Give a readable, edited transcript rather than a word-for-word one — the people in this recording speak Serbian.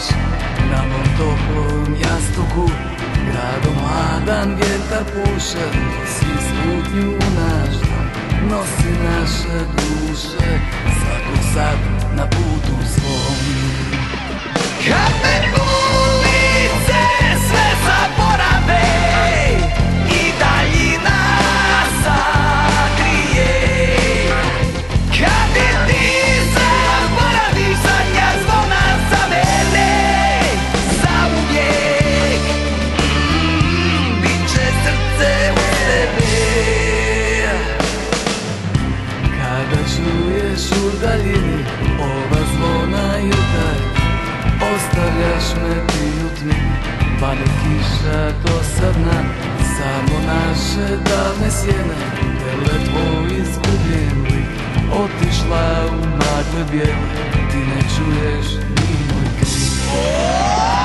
spavaš na mom toplom jastuku. Gradom mladan vjetar puše, nosi slutnju u naš dom, nosi naše duše svakog sad na putu svom. Kad me ulice sve zaborave i daljina sakrije, kad i ti zaboraviš zadnja zvona za mene, zauvijek bit će srce u tebe. Kada čuješ u daljini ova zvona jutar, ostavljaš me ti u tmi, pada kiša dosadna, samo naše davne sjene, tele tvoj izgubljen lik, otišla u magle bijele, ti ne čuješ ni moj krik.